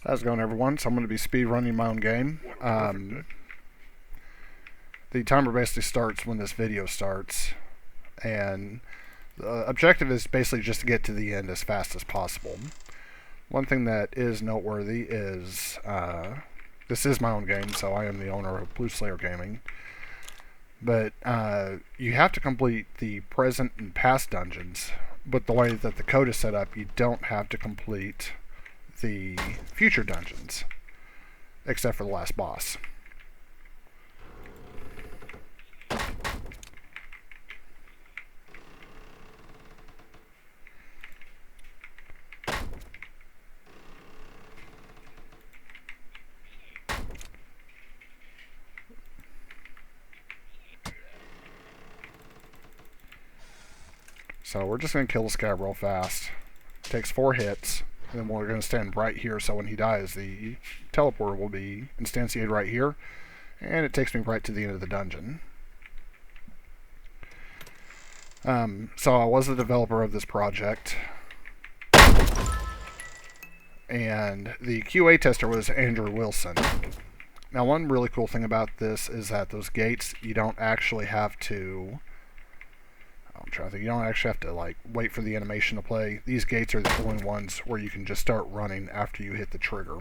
How's it going, everyone? So I'm going to be speed running my own game. The timer basically starts when this video starts, and the objective is basically just to get to the end as fast as possible. One thing that is noteworthy is this is my own game, so I am the owner of Blue Slayer Gaming. But you have to complete the present and past dungeons, but the way that the code is set up, you don't have to complete the future dungeons, except for the last boss. So we're just going to kill this guy real fast. It takes 4 hits. And then we're going to stand right here, so when he dies, the teleporter will be instantiated right here, and it takes me right to the end of the dungeon. So I was the developer of this project, and the QA tester was Andrew Wilson. Now, one really cool thing about this is that those gates, you don't actually have to... I'm trying to think. You don't actually have to wait for the animation to play. These gates are the only ones where you can just start running after you hit the trigger,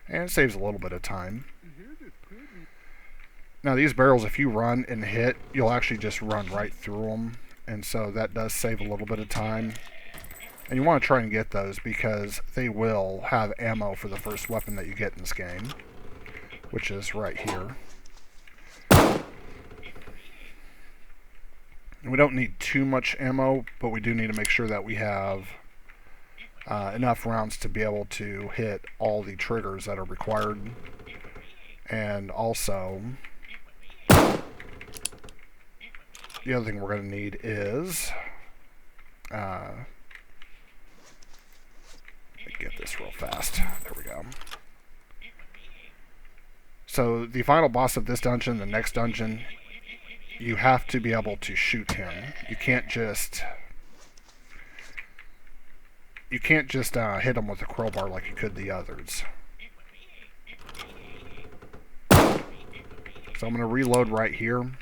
and it saves a little bit of time. Now these barrels, if you run and hit, you'll actually just run right through them, and so that does save a little bit of time. And you want to try and get those because they will have ammo for the first weapon that you get in this game, which is right here. We don't need too much ammo, but we do need to make sure that we have enough rounds to be able to hit all the triggers that are required. And also, the other thing we're going to need is... let me get this real fast. There we go. So the final boss of this dungeon, the next dungeon, you have to be able to shoot him. You can't just hit him with a crowbar like you could the others. So I'm going to reload right here,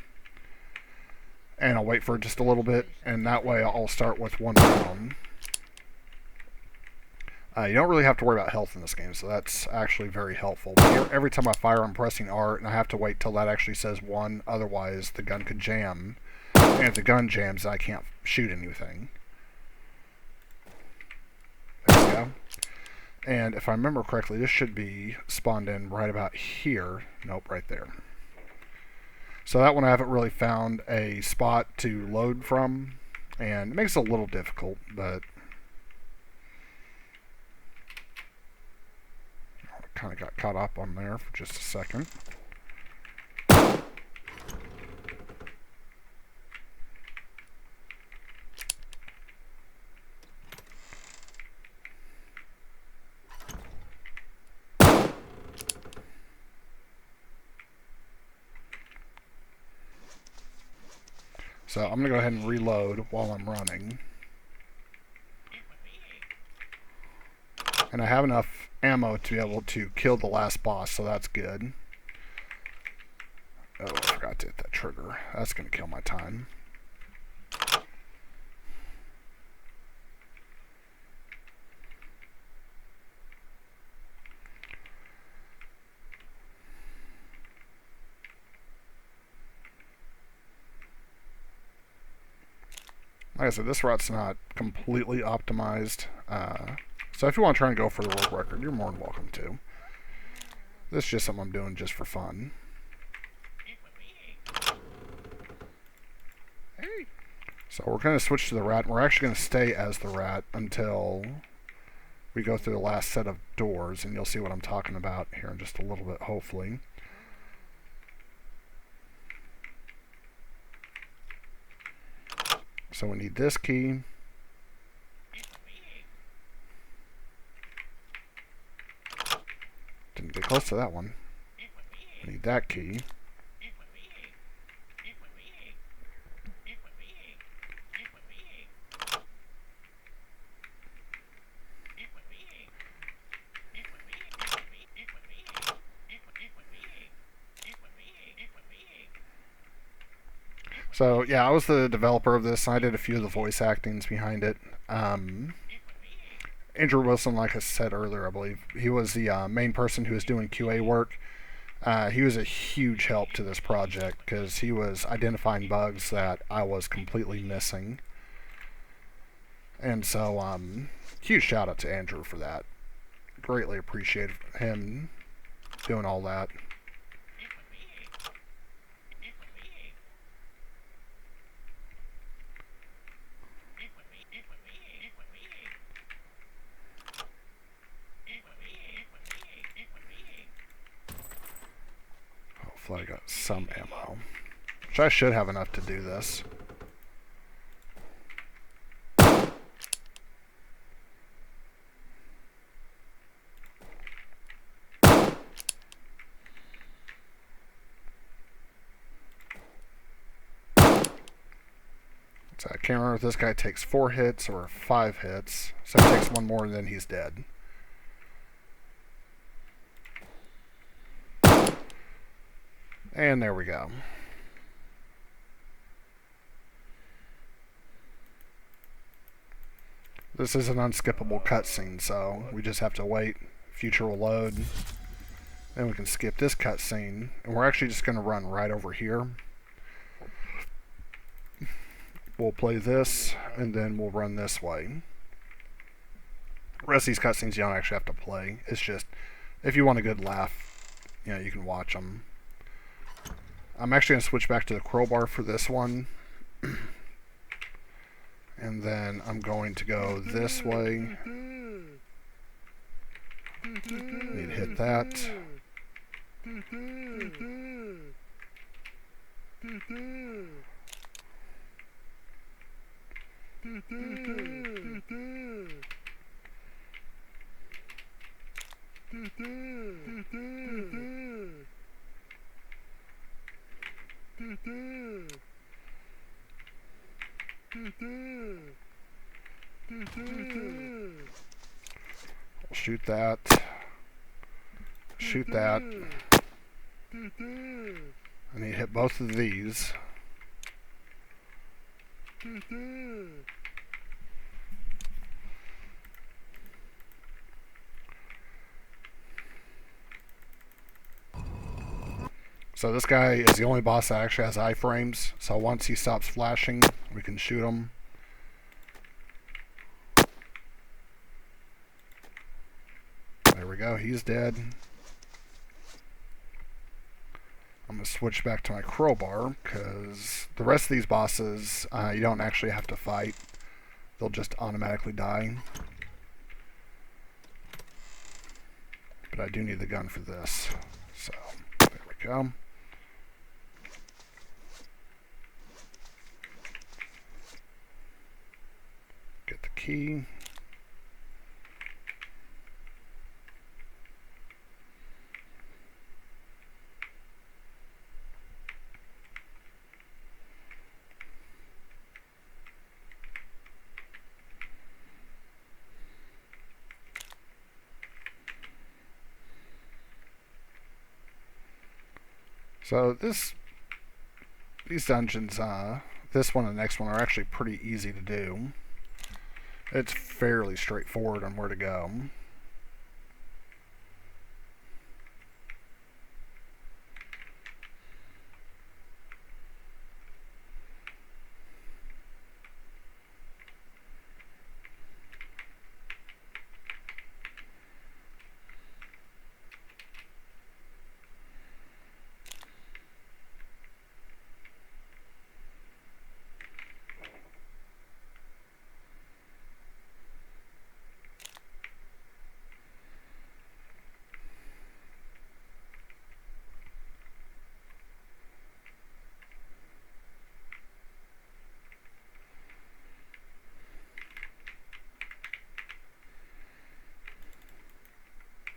and I'll wait for just a little bit, and that way I'll start with 1 round. You don't really have to worry about health in this game, so that's actually very helpful. But every time I fire, I'm pressing R, and I have to wait till that actually says 1, otherwise the gun could jam. And if the gun jams, I can't shoot anything. There we go. And if I remember correctly, this should be spawned in right about here. Nope, right there. So that one I haven't really found a spot to load from, and it makes it a little difficult, but... kind of got caught up on there for just a second. So I'm going to go ahead and reload while I'm running. And I have enough ammo to be able to kill the last boss, so that's good. Oh, I forgot to hit that trigger. That's going to kill my time. Like I said, this route's not completely optimized. So if you want to try and go for the world record, you're more than welcome to. This is just something I'm doing just for fun. So we're going to switch to the rat, and we're actually going to stay as the rat until we go through the last set of doors, and you'll see what I'm talking about here in just a little bit, hopefully. So we need this key. Didn't get close to that one. We need that key. So yeah, I was the developer of this. I did a few of the voice actings behind it. Andrew Wilson, like I said earlier, I believe he was the main person who was doing QA work. He was a huge help to this project because he was identifying bugs that I was completely missing. And so, huge shout out to Andrew for that. Greatly appreciate him doing all that. Hopefully I got some ammo. Which I should have enough to do this. So I can't remember if this guy takes 4 hits or 5 hits. So if he takes one more, and then he's dead. And there we go. This is an unskippable cutscene, so we just have to wait. Future will load. Then we can skip this cutscene, and we're actually just going to run right over here. We'll play this, and then we'll run this way. The rest of these cutscenes you don't actually have to play. It's just, if you want a good laugh, you know, you can watch them. I'm actually going to switch back to the crowbar for this one. And then I'm going to go this way. Need to hit that. Shoot that. Shoot that. I need to hit both of these. So this guy is the only boss that actually has iframes. So once he stops flashing, we can shoot him. There we go, he's dead. I'm going to switch back to my crowbar, because the rest of these bosses, you don't actually have to fight. They'll just automatically die. But I do need the gun for this. So, there we go. Get the key. So these dungeons, this one and the next one are actually pretty easy to do. It's fairly straightforward on where to go.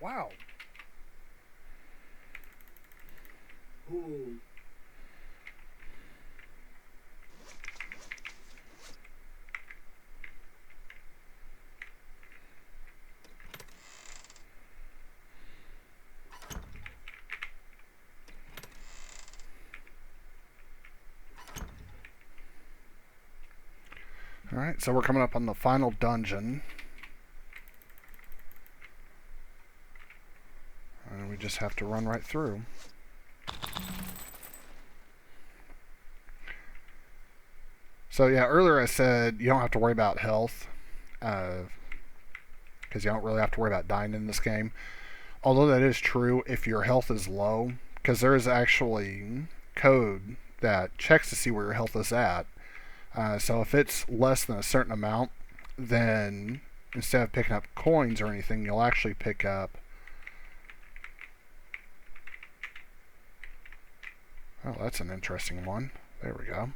Wow. Ooh. Alright, so we're coming up on the final dungeon. And we just have to run right through. So yeah, earlier I said you don't have to worry about health, because you don't really have to worry about dying in this game. Although that is true if your health is low, because there is actually code that checks to see where your health is at. So if it's less than a certain amount, then instead of picking up coins or anything, you'll actually pick up... Oh, that's an interesting one. There we go.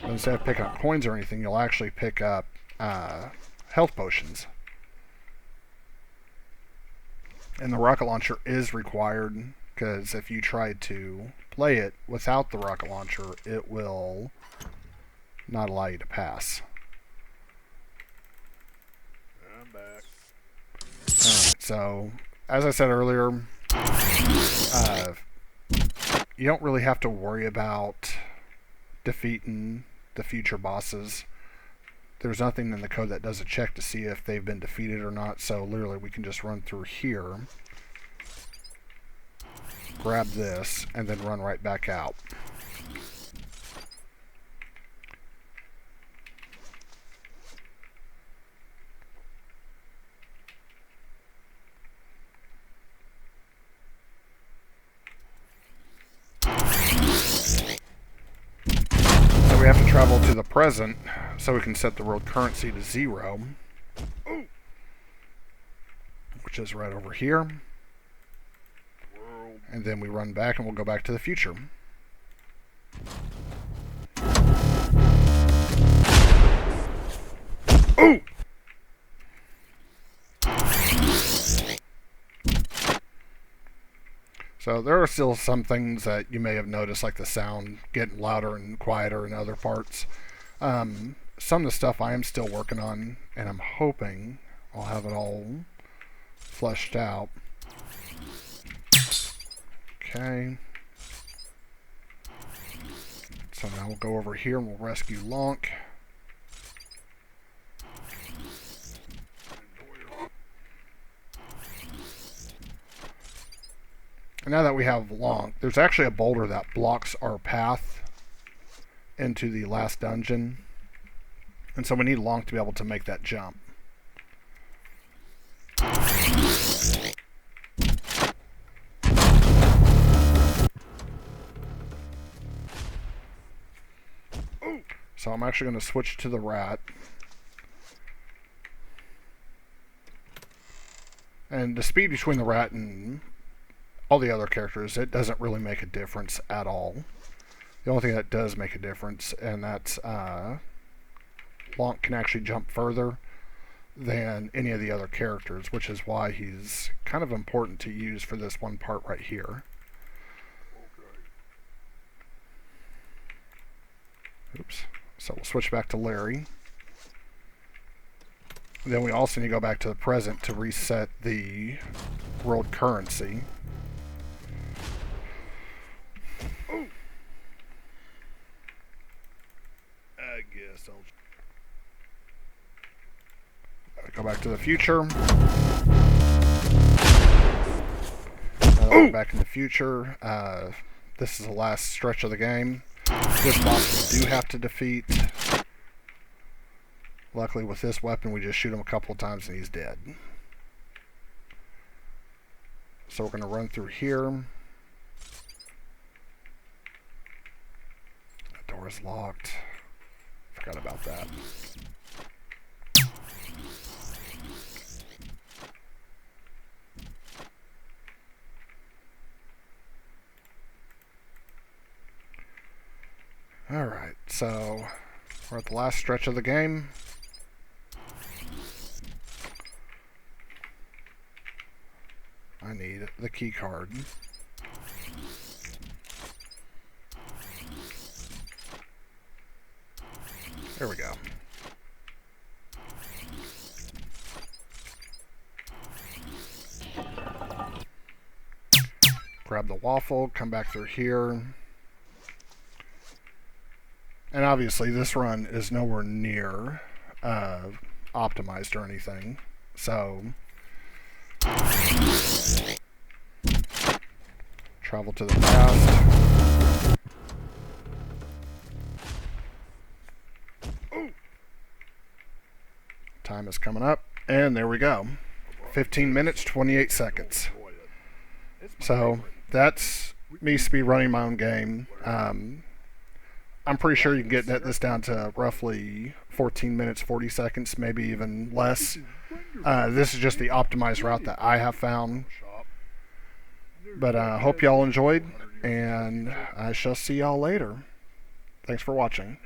But instead of picking up coins or anything, you'll actually pick up health potions. And the rocket launcher is required, because if you try to play it without the rocket launcher, it will not allow you to pass. I'm back. Alright, so, as I said earlier, you don't really have to worry about defeating the future bosses. There's nothing in the code that does a check to see if they've been defeated or not, so literally we can just run through here, grab this, and then run right back out. We have to travel to the present so we can set the world currency to 0, which is right over here. And then we run back and we'll go back to the future. Oh! So there are still some things that you may have noticed, like the sound getting louder and quieter in other parts. Some of the stuff I am still working on, and I'm hoping I'll have it all fleshed out. Okay. So now we'll go over here and we'll rescue Lonk. And now that we have Lonk, there's actually a boulder that blocks our path into the last dungeon. And so we need Lonk to be able to make that jump. So I'm actually going to switch to the rat. And the speed between the rat and all the other characters, it doesn't really make a difference at all. The only thing that does make a difference, and that's Lonk can actually jump further than any of the other characters, which is why he's kind of important to use for this one part right here. Oops. So we'll switch back to Larry. Then we also need to go back to the present to reset the world currency. I guess I'll Go back to the future. Back in the future. This is the last stretch of the game. This boss we do have to defeat. Luckily with this weapon we just shoot him a couple of times and he's dead. So we're going to run through here. The door is locked. Forgot about that. Alright, so we're at the last stretch of the game. I need the key card. There we go. Grab the waffle, come back through here. And obviously, this run is nowhere near optimized or anything. So, travel to the past. Time is coming up, and there we go. 15 minutes, 28 seconds. So, that's me speed running my own game. I'm pretty sure you can get this down to roughly 14 minutes, 40 seconds, maybe even less. This is just the optimized route that I have found. But I hope y'all enjoyed, and I shall see y'all later. Thanks for watching.